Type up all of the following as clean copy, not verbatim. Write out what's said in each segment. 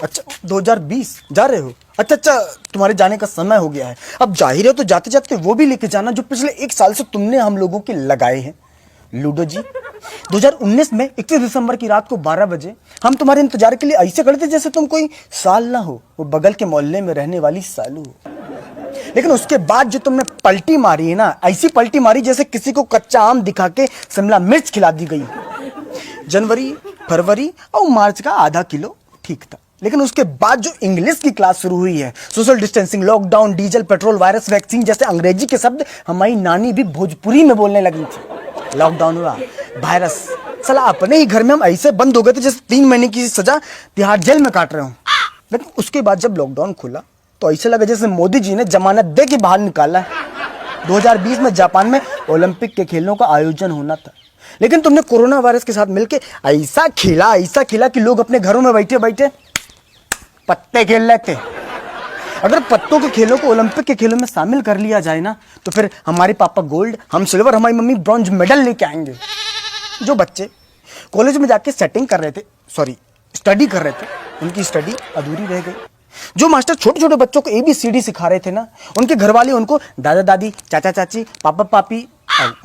अच्छा 2020 जा रहे हो? अच्छा अच्छा, तुम्हारे जाने का समय हो गया है। अब जा ही रहे हो तो जाते जाते वो भी लेके जाना जो पिछले 1 साल से तुमने हम लोगों के लगाए हैं। लूडो जी, 2019 में 31 दिसंबर की रात को 12 बजे हम तुम्हारे इंतजार के लिए ऐसे खड़े थे जैसे तुम कोई साल ना हो, वो बगल के मोहल्ले में रहने वाली सालू हो। लेकिन उसके बाद जो तुमने पलटी मारी है ना, ऐसी पलटी मारी जैसे किसी को कच्चा आम दिखा के शिमला मिर्च खिला दी गई। जनवरी, फरवरी और मार्च का आधा किलो ठीक था, लेकिन उसके बाद जो इंग्लिश की क्लास शुरू हुई है, social distancing, lockdown, diesel, petrol, virus, vaccine जैसे अंग्रेजी के शब्द हमारी नानी भी भोजपुरी में बोलने लगी थी। लॉकडाउन हुआ, वायरस, साला अपने ही घर में हम ऐसे बंद हो गए थे जैसे 3 महीने की सजा तिहाड़ जेल में काट रहे हो। लेकिन उसके बाद जब लॉकडाउन खुला तो ऐसे लगा जैसे मोदी जी ने जमानत दे के बाहर निकाला है। 2020 में जापान में ओलंपिक के खेलों का आयोजन होना था, लेकिन तुमने कोरोना वायरस के साथ मिलकर ऐसा खेला कि लोग अपने घरों में बैठे बैठे पत्ते खेल लेते। अगर पत्तों के खेलों को ओलंपिक के खेलों में शामिल कर लिया जाए ना, तो फिर हमारे पापा गोल्ड, हम सिल्वर, हमारी मम्मी ब्रॉन्ज मेडल लेके आएंगे। जो बच्चे कॉलेज में जाके स्टडी कर रहे थे, उनकी स्टडी अधूरी रह गई। जो मास्टर छोटे छोटे बच्चों को ABCD सिखा रहे थे ना, उनके घर वाले उनको दादा दादी, चाचा चाची, पापा पापी,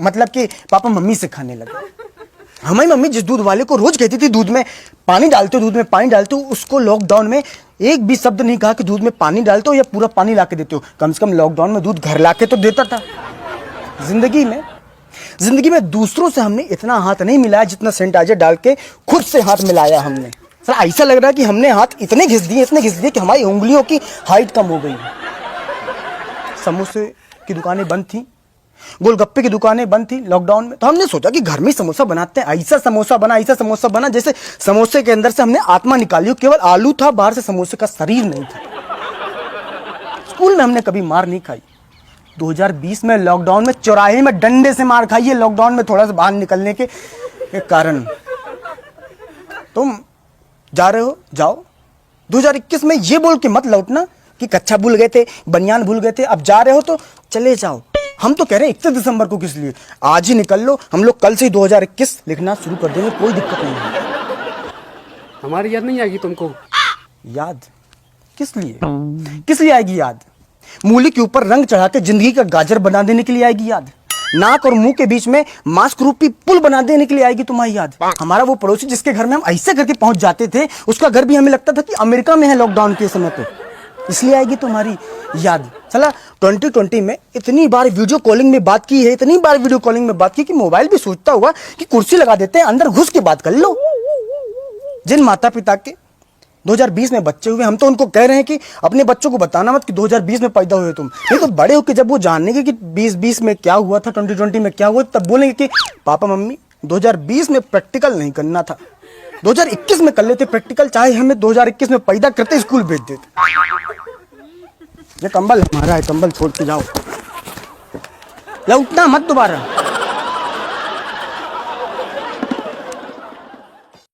मतलब कि पापा मम्मी सिखाने लगे। हमारी मम्मी जिस दूध वाले को रोज कहती थी दूध में पानी डालते हो, उसको लॉकडाउन में एक भी शब्द नहीं कहा कि दूध में पानी डालते हो या पूरा पानी ला के देते हो। कम से कम लॉकडाउन में दूध घर ला के तो देता था। जिंदगी में दूसरों से हमने इतना हाथ नहीं मिलाया जितना सैनिटाइजर डाल के खुद से हाथ मिलाया हमने। सर ऐसा लग रहा है कि हमने हाथ इतने घिस दिए कि हमारी उंगलियों की हाइट कम हो गई। समोसे की दुकानें बंद थी, गोलगप्पे की दुकानें बंद थी लॉकडाउन में, तो हमने सोचा कि घर में समोसा बनाते हैं। ऐसा समोसा बना जैसे समोसे के अंदर से हमने आत्मा निकाली हो, केवल आलू था, बाहर से समोसे का शरीर नहीं था। स्कूल में हमने कभी मार नहीं खाई। 2020 में लॉकडाउन में चौराहे में डंडे से मार खाई है, लॉकडाउन में थोड़ा सा बाहर निकलने के कारण। तुम जा रहे हो, जाओ। 2021 में ये बोल के मत लौटना कि कच्छा भूल गए थे, बनियान भूल गए थे। अब जा रहे हो तो चले जाओ। हम तो कह रहे हैं 31 दिसंबर को किस लिए, आज ही निकल लो। हम लोग कल से ही 2021 लिखना शुरू कर देंगे, कोई दिक्कत नहीं है। हमारी याद नहीं आएगी तुमको? याद किस लिए आएगी याद? मूली के ऊपर रंग चढ़ा के जिंदगी का गाजर बना देने के लिए आएगी याद। नाक और मुंह के बीच में मास्क रूपी पुल बना देने के लिए आएगी तुम्हारी याद। हमारा वो पड़ोसी जिसके घर में हम ऐसे करके पहुंच जाते थे, उसका घर भी हमें लगता था कि अमेरिका में है लॉकडाउन के समय पे, इसलिए आएगी तुम्हारी याद। चला 2020 में इतनी बार वीडियो कॉलिंग में बात की कि मोबाइल भी सोचता हुआ कि कुर्सी लगा देते हैं, अंदर घुस के बात कर लो। जिन माता पिता के 2020 में बच्चे हुए, हम तो उनको कह रहे हैं कि अपने बच्चों को बताना मत कि 2020 में पैदा हुए तुम। नहीं तो बड़े होकर जब वो जानेंगे कि 2020 में क्या हुआ था, 2020 में क्या हुआ, तब बोलेंगे कि पापा मम्मी 2020 में प्रैक्टिकल नहीं करना था, 2021 में कर लेते प्रैक्टिकल, चाहे हमें 2021 में पैदा करते स्कूल भेज देते। ये कंबल हमारा है, कंबल छोड़ के जाओ या उठना मत दोबारा।